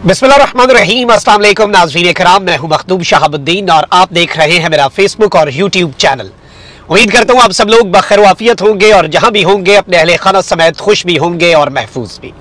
बिस्मिल्लाहिर्रहमानिर्रहीम। अस्सलाम वालेकुम नाज़रीन कराम, मैं हूं मखदूम शहाबुद्दीन और आप देख रहे हैं मेरा फेसबुक और यूट्यूब चैनल। उम्मीद करता हूं आप सब लोग बखैर वाफियत होंगे और जहां भी होंगे अपने अहले खाना समेत खुश भी होंगे और महफूज भी।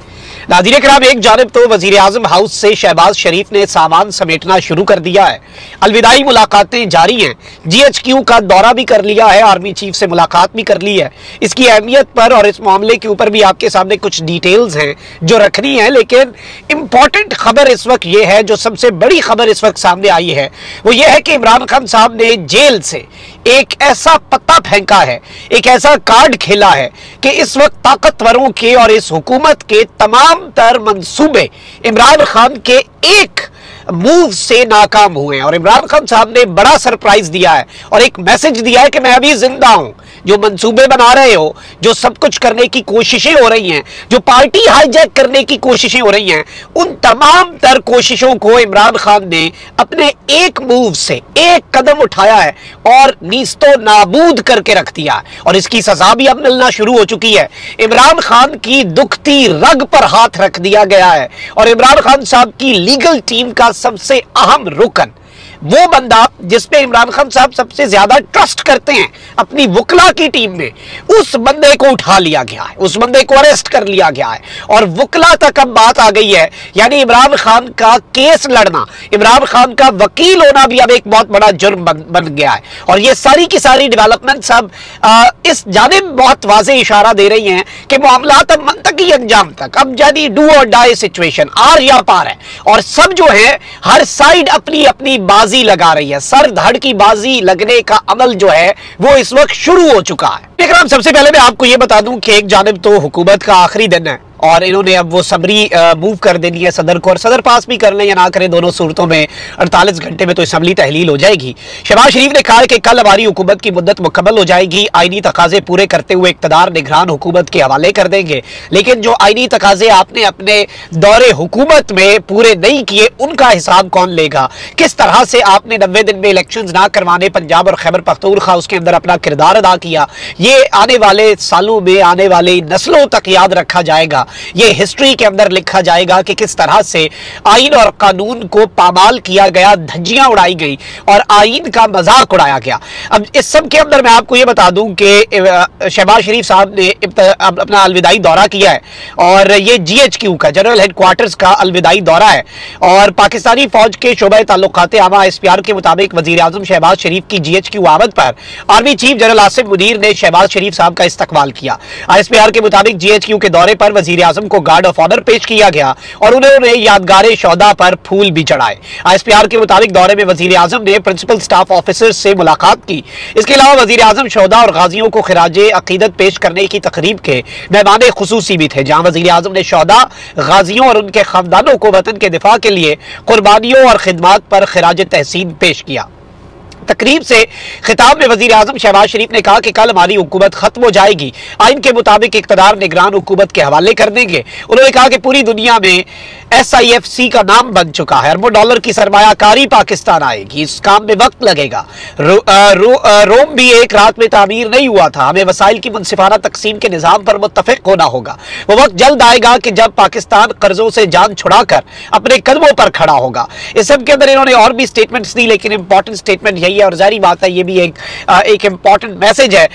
नाज़रीन कराम, एक जानिब तो वज़ीर आज़म हाउस से शहबाज शरीफ ने सामान समेटना शुरू कर दिया है, अलविदाई मुलाकातें जारी हैं, GHQ का दौरा भी कर लिया है, आर्मी चीफ से मुलाकात भी कर ली है। इसकी अहमियत पर और इस मामले के ऊपर भी आपके सामने कुछ डिटेल्स हैं जो रखनी है, लेकिन इंपॉर्टेंट खबर इस वक्त यह है, जो सबसे बड़ी खबर इस वक्त सामने आई है वो ये है कि इमरान खान साहब ने जेल से एक ऐसा पत्ता फेंका है, एक ऐसा कार्ड खेला है कि इस वक्त ताकतवरों के और इस हुकूमत के तमाम तर मंसूबे इमरान खान के एक मूव से नाकाम हुए हैं। और इमरान खान साहब ने बड़ा सरप्राइज दिया है और एक मैसेज दिया है कि मैं अभी जिंदा हूं। जो मंसूबे बना रहे हो, जो सब कुछ करने की कोशिशें हो रही हैं, जो पार्टी हाईजैक करने की कोशिशें हो रही हैं, उन तमाम तर कोशिशों को इमरान खान ने अपने एक मूव से एक कदम उठाया है और नीस्तो नाबूद करके रख दिया है। और इसकी सजा भी अब मिलना शुरू हो चुकी है। इमरान खान की दुखती रग पर हाथ रख दिया गया है और इमरान खान साहब की लीगल टीम का सबसे अहम रुकन, वो बंदा जिसपे इमरान खान साहब सबसे ज्यादा ट्रस्ट करते हैं अपनी वकला की टीम में, उस बंदे को उठा लिया गया है, उस बंदे को अरेस्ट कर लिया गया है और वकला तक अब बात आ गई है। यानी इमरान खान का केस लड़ना, इमरान खान का वकील होना भी अब एक बहुत बड़ा जुर्म बन गया है। और ये सारी की सारी डेवलपमेंट्स अब इस जानिब बहुत वाज़ेह इशारा दे रही हैं कि मामलात अब मंतकी अंजाम तक, अब यानी डू और डाई सिचुएशन, आर या पार है। और सब जो है हर साइड अपनी अपनी बाजी लगा रही है, सर धड़ की बाजी लगने का अमल जो है वो इस वक्त शुरू हो चुका है। लेकिन सबसे पहले मैं आपको यह बता दूं कि एक जानिब तो हुकूमत का आखिरी दिन है और इन्होंने अब वो समरी मूव कर देनी है सदर को, और सदर पास भी कर लें या ना करें, दोनों सूरतों में 48 घंटे में तो असम्बली तहलील हो जाएगी। शहबाज शरीफ ने कहा कि कल हमारी हुकूमत की मुद्दत मुकम्मल हो जाएगी, आईनी तकाजे पूरे करते हुए इक़्तिदार निगरान हुकूमत के हवाले कर देंगे। लेकिन जो आईनी तकाजे आपने अपने दौरे हुकूमत में पूरे नहीं किए, उनका हिसाब कौन लेगा? किस तरह से आपने 90 दिन में इलेक्शन ना करवाने पंजाब और खैबर पख्तूनख्वा उसके अंदर अपना किरदार अदा किया, ये आने वाले सालों में आने वाली नस्लों तक याद रखा जाएगा। ये हिस्ट्री के अंदर लिखा जाएगा कि किस तरह से आइन और कानून को पामाल किया गया, धज्जियां उड़ाई गई और आइन का मजाक उड़ाया गया। अब इस सब के अंदर मैं आपको ये बता दूं कि शहबाज शरीफ साहब ने अपना अलविदाई दौरा किया है और ये GHQ का जनरल हेडक्वार्टर्स का अलविदाई दौरा है। और पाकिस्तानी फौज के शोबा ताल्लुकात आमा ISPR के मुताबिक वजीर आजम शहबाज शरीफ की GHQ आमद पर army chief general Asif Munir ने शहबाज शरीफ साहब का इस्तकबाल किया। ISPR के मुताबिक GHQ के दौरे पर वजीर आजम को गार्ड ऑफ ऑनर पेश किया गया और उन्होंने यादगार शौदा पर फूल भी चढ़ाए। ISPR के मुताबिक दौरे में वजीर आजम ने प्रिंसिपल स्टाफ ऑफिसर से मुलाकात की। इसके अलावा वजीर आजम शौदा और गाजियों को खिराजे अकीदत पेश करने की तकरीब के मेहमान खुसूसी भी थे, जहां वजीर आजम ने शौदा, गाजियों और उनके खानदानों को वतन के दिफा के लिए कुर्बानियों और खिदमात पर खिराज तहसीन पेश किया। तकरीब से खिताब में वजीर आजम शहबाज शरीफ ने कहा कि कल हमारी हुकूमत खत्म हो जाएगी, आइन के मुताबिक इक़्तिदार निगरान हुकूमत के हवाले कर देंगे। उन्होंने कहा कि पूरी दुनिया में SIFC का नाम बन चुका है, अरबों डॉलर की सरमायाकारी पाकिस्तान आएगी, इस काम में वक्त लगेगा। रोम भी एक रात में तामीर नहीं हुआ था, हमें वसाइल की मुनसिफाना तकसीम के निज़ाम पर मुत्तफिक होना होगा। वो वक्त जल्द आएगा कि जब पाकिस्तान कर्जों से जान छुड़ाकर अपने कदमों पर खड़ा होगा। इस सब के अंदर इन्होंने और भी स्टेटमेंट्स दी, लेकिन इंपॉर्टेंट स्टेटमेंट यही है और जारी बात है, ये भी एक इंपॉर्टेंट मैसेज है।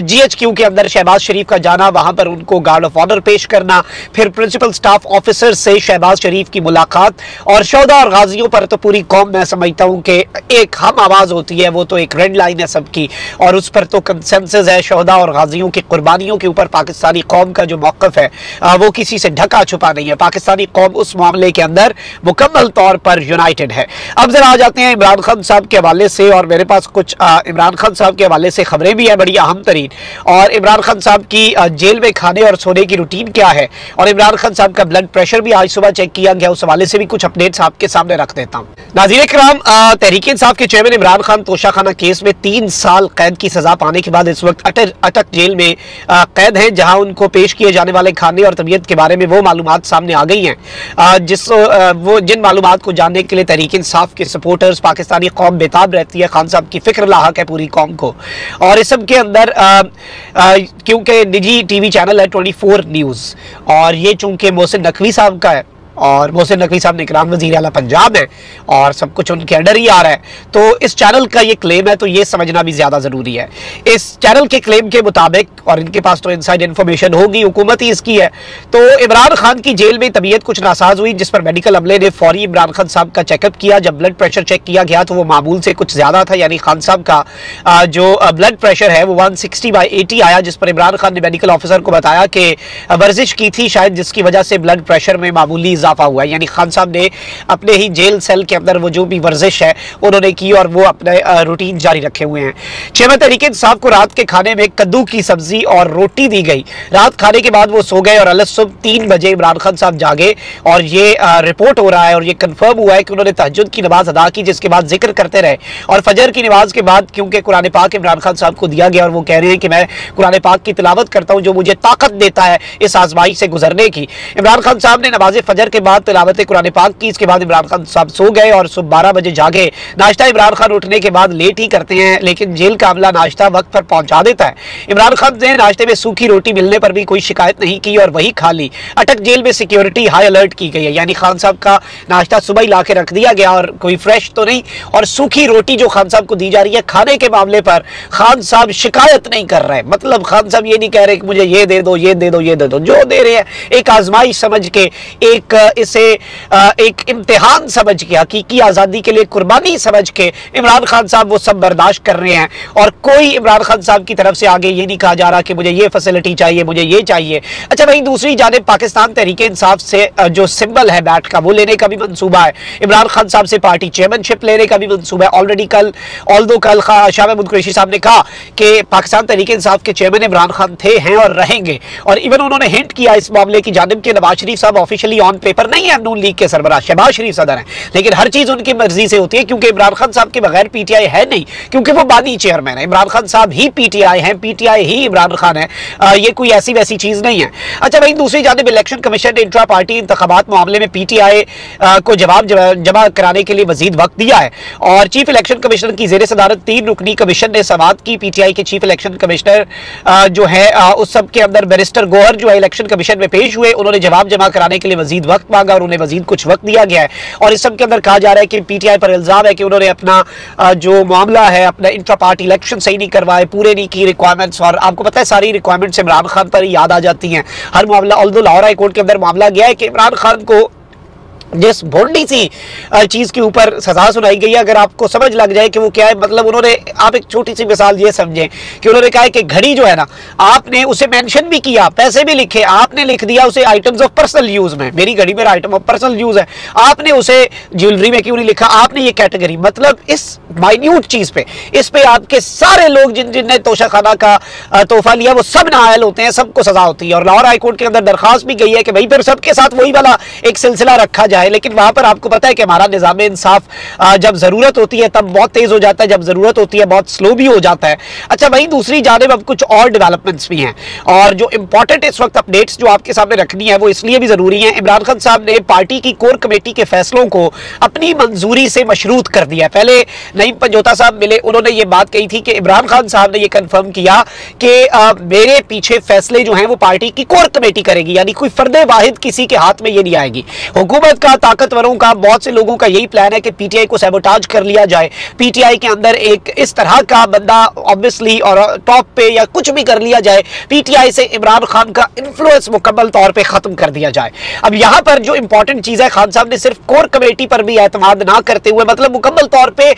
GHQ के अंदर शहबाज शरीफ का जाना, वहां पर उनको गार्ड ऑफ ऑनर पेश करना, फिर प्रिंसिपल स्टाफ ऑफिसर से शहबाज शरीफ की मुलाकात और शौदा और गाजियों पर तो पूरी कौम, मैं समझता हूं कि एक हम आवाज होती है, वो तो एक रेड लाइन है सबकी और उस पर तो कंसेंसस है। शौदा और गाजियों की कुर्बानियों के ऊपर पाकिस्तानी कौम का जो मौक़िफ़ है वो किसी से ढका छुपा नहीं है। पाकिस्तानी कौम उस मामले के अंदर मुकम्मल तौर पर यूनाइटेड है। अब जरा आ जाते हैं इमरान खान साहब के हवाले से, और मेरे पास कुछ इमरान खान साहब के हवाले से खबरें भी हैं बड़ी अहम तरीन। और इमरान खान साहब की जेल में खाने और सोने की रूटीन क्या है, और इमरान खान साहब का ब्लड प्रेशर भी आज सुबह चेक किया गया, उस हवाले से भी कुछ अपडेट्स आपके सामने रख देता हूं। नाज़रीन किराम, तहरीक इंसाफ के चेयरमैन इमरान खान तोशाखाना केस में 3 साल कैद की सजा पाने के बाद इस वक्त अटक जेल में कैद हैं, जहां उनको पेश किए जाने वाले खाने और तबीयत के बारे में वो मालूमात सामने आ गई हैं जिन मालूमात को जानने के लिए तहरीक इंसाफ के सपोर्टर्स, पाकिस्तानी कौम बेताब रहती है। खान साहब की फिक्र लाहक है पूरी कौम को। और इस सब के अंदर क्योंकि निजी TV चैनल है 24 न्यूज़ और ये चूंकि मोहसिन नकवी साहब का है और मोहसिन नकवी साहब निगरान वज़ीर आला पंजाब है और सब कुछ उनके अंडर ही आ रहा है। तो इस चैनल का ये क्लेम है, तो ये समझना भी ज़्यादा ज़रूरी है। इस चैनल के क्लेम के मुताबिक, और इनके पास तो इनसाइड इन्फॉर्मेशन होगी, हुकूमत ही इसकी है, तो इमरान खान की जेल में तबीयत कुछ नासाज हुई, जिस पर मेडिकल अमले ने फौरी इमरान खान साहब का चेकअप किया। जब ब्लड प्रेशर चेक किया गया तो वो मामूल से कुछ ज़्यादा था, यानी खान साहब का जो ब्लड प्रेशर है वो 160/80 आया, जिस पर इमरान खान ने मेडिकल ऑफिसर को बताया कि वर्जिश की थी शायद, जिसकी वजह से ब्लड प्रेशर में मामूली इजाफा हुआ है। यानी खान साहब ने अपने ही जेल सेल के अंदर वो जो भी वर्जिश है उन्होंने की और वो अपने रूटीन जारी रखे हुए हैं। चेयरमैन तहरीक इंसाफ को रात के खाने में कद्दू की सब्जी और रोटी दी गई। रात खाने के बाद वो सो गए और अलग सुबह 3 बजे इमरान खान साहब जागे और ये रिपोर्ट हो रहा है और ये कंफर्म हुआ है कि उन्होंने तहज्जुद की नमाज अदा की, जिसके बाद जिक्र करते रहे और फजर की नमाज के बाद क्योंकि कुरान पाक इमरान खान साहब को दिया गया और वो कह रहे हैं कि मैं कुरान पाक की तिलावत करता हूं जो मुझे ताकत देता है इस आजमाइश से गुजरने की। इमरान खान साहब ने नमाज फजर के बाद तिलावत कुरान पाक की, इसके बाद इमरान खान साहब सो गए और सुबह 12 बजे जागे। नाश्ता इमरान खान उठने के बाद लेट ही करते हैं, लेकिन जेल का अमला नाश्ता वक्त पर पहुंचा देता है। इमरान खान ने नाश्ते में सूखी रोटी मिलने पर भी कोई शिकायत नहीं की और वही खा ली। अटक जेल में सिक्योरिटी हाई अलर्ट की गई है, यानी खान साहब का नाश्ता सुबह ही ला के रख दिया गया और कोई फ्रेश तो नहीं, और सूखी रोटी जो खान साहब को दी जा रही है, खाने के मामले पर खान साहब शिकायत नहीं कर रहे। मतलब खान साहब ये नहीं कह रहे कि मुझे ये दे दो, ये दे दो, ये दे दो, जो दे रहे हैं एक आजमाइश समझ के, एक इसे एक इम्तिहान समझ के, हकीकी आज़ादी के लिए कुर्बानी समझ के इमरान खान साहब वो सब बर्दाश्त कर रहे हैं। और कोई इमरान खान साहब की तरफ से आगे ये नहीं कहा जा रहा कि मुझे ये फैसिलिटी चाहिए, मुझे ये चाहिए। अच्छा, वहीं दूसरी जानिब पाकिस्तान तहरीक इंसाफ से जो सिंबल है बैट का, वो लेने का भी मंसूबा है। इमरान खान साहब से पार्टी चेयरमैनशिप लेने का भी मंसूबा है। ऑलरेडी कल शाह महमूद कुरैशी साहब ने कहा कि पाकिस्तान तहरीक इंसाफ के चेयरमैन इमरान खान थे, हैं और रहेंगे। और इवन उन्होंने हिंट किया इस मामले की जानिब के नवाज शरीफ साहब ऑफिशियली ऑन पेपर नहीं है नून लीग के सरबराह, शहबाज शरीफ सदर हैं, लेकिन हर चीज उनकी मर्जी से होती है क्योंकि इमरान खान साहब के बगैर पीटीआई है नहीं, क्योंकि वो बानी चेयरमैन है। इमरान खान साहब ही पीटीआई हैं, पीटीआई ही इमरान खान है, ये कोई ऐसी वैसी चीज नहीं है। अच्छा, वहीं दूसरी जानिब इलेक्शन कमीशन ने इंट्रा पार्टी इंतखाबात मामले में पीटीआई को जवाब जमा कराने के लिए मजीद वक्त दिया है और चीफ इलेक्शन कमिश्नर की जेर सदारत 3 रुकनी कमीशन ने समाअत की। पीटीआई के चीफ इलेक्शन कमिश्नर जो है उस सब के अंदर बैरिस्टर गोहर जो है इलेक्शन कमीशन में पेश हुए, उन्होंने जवाब जमा कराने के लिए मजीद वक्त मांगा और उन्हें मजीद कुछ वक्त दिया गया है। और इस सब के अंदर कहा जा रहा है कि पीटीआई पर इल्जाम है कि उन्होंने अपना जो मामला है, अपना इंट्रा पार्टी इलेक्शन सही नहीं करवाए, पूरे नहीं की रिक्वायरमेंट्स। और आपको पता है सारी रिक्वायरमेंट्स इमरान खान पर याद आ जाती हैं हर मामला। ऑल्दो लाहौर हाई कोर्ट के अंदर मामला गया है कि इमरान खान को जिस भोंडी सी चीज के ऊपर सजा सुनाई गई है, अगर आपको समझ लग जाए कि वो क्या है, मतलब उन्होंने, आप एक छोटी सी मिसाल ये समझें कि उन्होंने कहा है कि घड़ी जो है ना, आपने उसे मेंशन भी किया, पैसे भी लिखे, आपने लिख दिया उसे आइटम्स ऑफ पर्सनल यूज में, मेरी घड़ी मेरा आइटम ऑफ पर्सनल यूज है, आपने उसे ज्वेलरी में क्यों नहीं लिखा, आपने ये कैटेगरी, मतलब इस माइन्यूट चीज पे, इस पे आपके सारे लोग जिनने तोशाखाना का तोहफा लिया वो सब नाअहल होते हैं, सबको सजा होती है। और लाहौर हाई कोर्ट के अंदर दरखास्त भी गई है कि भाई फिर सबके साथ वही वाला एक सिलसिला रखा जाए, लेकिन वहां पर आपको पता है कि हमारा निजाम इंसाफ जब जरूरत होती है तब बहुत तेज हो जाता है, जब जरूरत होती है बहुत स्लो भी हो जाता है। अच्छा, वहीं दूसरी जानिब अब कुछ और डेवलपमेंट्स भी हैं और जो इंपॉर्टेंट इस वक्त अपडेट्स जो आपके सामने रखनी है वो इसलिए भी जरूरी है। इमरान खान साहब ने पार्टी की कोर कमेटी के फैसलों को अपनी मंजूरी से मशरूत कर दिया। पहले नईम पंजोता साहब मिले, उन्होंने ये बात कही थी कि इमरान खान साहब ने ये कंफर्म किया कि मेरे पीछे फैसले जो हैं वो पार्टी की कोर कमेटी करेगी, यानी कोई फर्दे वाहिद किसी के हाथ में ये नहीं आएगी। हुकूमत का, ताकतवरों का, बहुत से लोगों का यही प्लान है कि पीटीआई को सैबोटाज कर लिया जाए, पीटीआई के अंदर एक इस तरह का बंदा ऑब्वियसली और टॉप पे या कुछ भी कर लिया जाए, पीटीआई से इमरान खान का इन्फ्लुएंस मुकम्मल तौर पे खत्म कर दिया जाए। अब यहां पर जो इंपॉर्टेंट चीज है, खान साहब ने सिर्फ कोर कमेटी पर भी एतमाद ना करते हुए, मतलब मुकम्मल तौर पे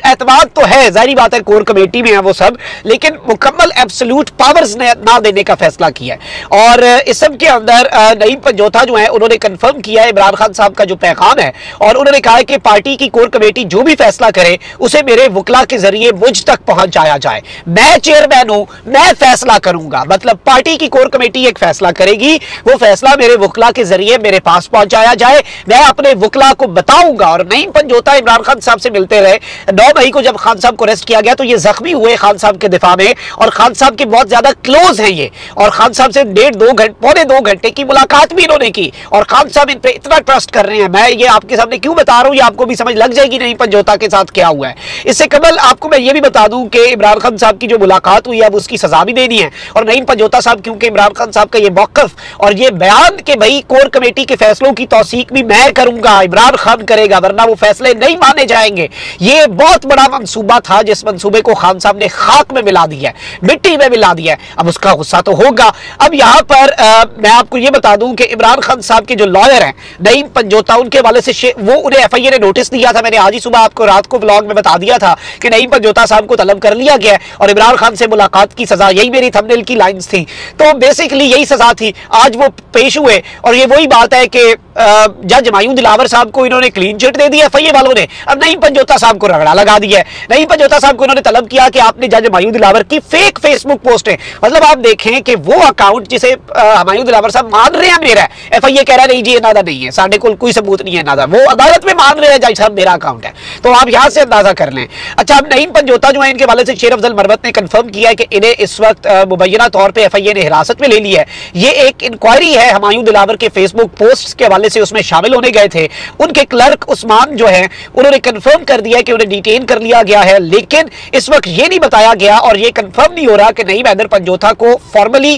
एतमाद तो है, जाहिर बात है कोर कमेटी में है वो सब, लेकिन मुकम्मल एब्सोल्यूट पावर्स ना देने का फैसला किया है। और इस सब के अंदर नईम पंजोता जो है उन्होंने कंफर्म किया है इमरान खान साहब का जो पैगाम है, और उन्होंने कहा है कि पार्टी की कोर कमेटी जो भी फैसला करे उसे मेरे वकला के जरिए मुझ तक पहुंचाया जाए। मैं चेयरमैन हूं, मैं फैसला करूंगा, मतलब पार्टी की कोर कमेटी एक फैसला करेगी, वो फैसला मेरे वकला के जरिए मेरे पास पहुंचाया जाए, मैं अपने वकला को बताऊंगा। और नईम पंजोता इमरान खान साहब से मिलते रहे। 9 मई को जब खान साहब को अरेस्ट किया गया तो ये जख्मी हुए खान साहब के दिफा में, और खान साहब के बहुत ज्यादा क्लोज हैं ये, और खान साहब से 1.5-2 घंटे, पौने 2 घंटे की मुलाकात भी इन्होंने की, और खान साहब इन पे इतना ट्रस्ट कर रहे रहे हैं। मैं ये आपके सामने क्यों बता रहा हूँ, ये आपको भी समझ लग जाएगी नईम पंजोता के साथ क्या हुआ है। इससे कबल आपको मैं ये भी बता दूं कि इमरान खान साहब की जो मुलाकात हुई है अब उसकी सजा भी देनी है। और नईम पंजोता साहब, क्योंकि इमरान खान साहब का ये मौकफ और ये बयान कि भाई कोर कमेटी के फैसलों की तौसीक भी मैं करूंगा, इमरान खान करेगा, वरना वो फैसले नहीं माने जाएंगे, ये बहुत बड़ा मंसूबा था जिस मंसूबे को खान साहब ने खाक में मिला दिया है, मिट्टी में मिला दिया है। अब उसका गुस्सा तो होगा। अब यहां पर मैं आपको ये बता दूं कि इमरान खान साहब के जो लॉयर हैं नईम पंजोता, उनके वाले से वो उन्हें एफआईए ने नोटिस दिया था। मैंने आज ही सुबह आपको रात को व्लॉग में बता दिया था कि नईम पंजोता साहब को तलब कर लिया गया और इमरान खान से मुलाकात की सजा, यही मेरी थंबनेल की लाइंस थी। तो बेसिकली यही सजा थी। आज वो पेश हुए और ये वही बात है कि जज मायूद दिलावर साहब को इन्होंने क्लीन चिट दे दिया एफआईए वालों ने। अब नईम पंजोता साहब को रगड़ा लगा दिया है। नईम पंजोता साहब को इन्होंने तलब किया कि आपने जज मायूद दिलावर की फेक फेसबुक पोस्ट है, मतलब आप देखें कि वो अकाउंट जिसे मायूद दिलावर साहब मान रहे हैं मेरा है, एफआईए कह रहा है नहीं जी इन्हां दा नहीं है, साडे कोल कोई सबूत नहीं है इन्हां दा, वो अदालत में मान रहे हैं जज साहब मेरा अकाउंट है। तो आप यहां से अंदाजा कर लें। अच्छा, अब नईम पंजोता जो है इनके वाले से शेर अफजल मरवत ने कंफर्म किया है कि इन्हें इस वक्त मुबैना तौर पर एफआईए ने हिरासत में ले लिया है। ये एक इंक्वायरी है मायूद दिलावर के फेसबुक पोस्ट के हवाले से, उसमें शामिल होने गए थे। उनके क्लर्क उस्मान जो है उन्होंने कंफर्म कर दिया कि उन्हें डिटेन कर लिया गया है, लेकिन इस वक्त ये नहीं बताया गया और ये कंफर्म नहीं हो रहा कि नईम हैदर पंजोता को फॉर्मली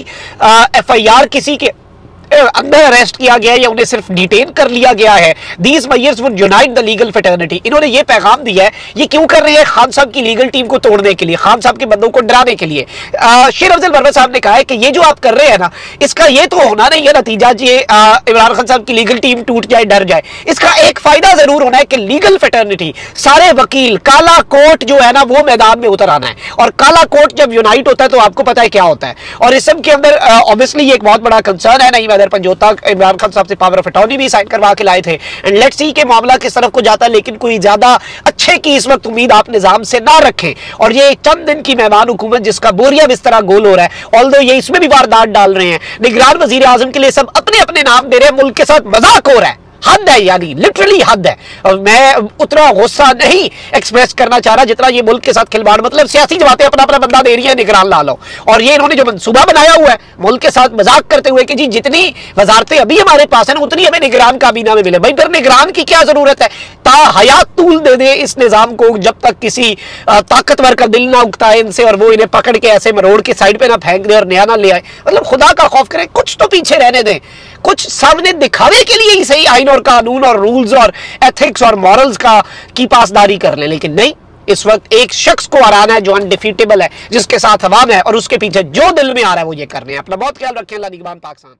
एफआईआर किसी के अंदर अरेस्ट किया गया या उन्हें सिर्फ डिटेन कर लिया गया है। These measures would unite the legal fraternity, इन्होंने ये पैगाम दिया है। ये क्यों कर रहे हैं? खान साहब की लीगल टीम को तोड़ने के लिए, खान साहब के बंदों को डराने के लिए। शेर अफजल मरवत साहब ने कहा है कि ये जो आप कर रहे हैं ना, इसका ये तो होना नहीं है नतीजा जी इमरान खान साहब की लीगल टीम टूट जाए, डर जाए। इसका एक फायदा जरूर होना है कि लीगल फ्रेटर्निटी, सारे वकील, काला कोर्ट जो है ना वो मैदान में उतर आना है। और काला कोर्ट जब यूनाइट होता है तो आपको पता है क्या होता है। और इस सब के अंदर ऑब्वियसली एक बहुत बड़ा कंसर्न है। नईम हैदर पंजोता इमरान खान साहब से पावर ऑफ अटॉर्नी भी साइन करवा के लाए थे एंड लेट्स सी के मामला किस तरफ को जाता है, लेकिन कोई ज्यादा अच्छे की इस वक्त उम्मीद आप निजाम से ना रखें। और ये चंद दिन की मेहमान हुकूमत जिसका बोरिया बिस्तरा गोल हो रहा है, ऑल्दो ये इसमें भी वारदात डाल रहे हैं, निगरान वजीर आजम के लिए सब अपने अपने नाम दे रहे हैं, मुल्क के साथ मजाक हो रहा है। हद है, यानी लिटरली हद है। और मैं उतना गुस्सा नहीं एक्सप्रेस करना चाह रहा जितना ये मुल्क के साथ खिलवाड़, मतलब सियासी जमातें अपना अपना बंदा दे रही है निगरान ला लो। और ये इन्होंने जो मंसूबा बनाया हुआ है मुल्क के साथ मजाक करते हुए कि जी जितनी वजारतें अभी हमारे पास है ना उतनी हमें निगरान काबीना में मिले। भाई फिर निगरान की क्या जरूरत है? हयात तूल दे दे इस निजाम को जब तक किसी ताकतवर का दिल ना उगता है इनसे और वो इन्हें पकड़ के ऐसे मरोड़ के साइड पे ना फेंक दे और नया ना ले आए। मतलब खुदा का खौफ करें, कुछ तो पीछे रहने दें, कुछ सामने दिखावे के लिए ही सही आइन और कानून और रूल्स और एथिक्स और मॉरल्स का की पासदारी कर ले। लेकिन नहीं, इस वक्त एक शख्स को हराना है जो अनडिफीटेबल है, जिसके साथ अवाम है और उसके पीछे जो दिल में आ रहा है वो ये करने हैं। अपना बहुत ख्याल रखें। अल्लाह निगहबान पाकिस्तान।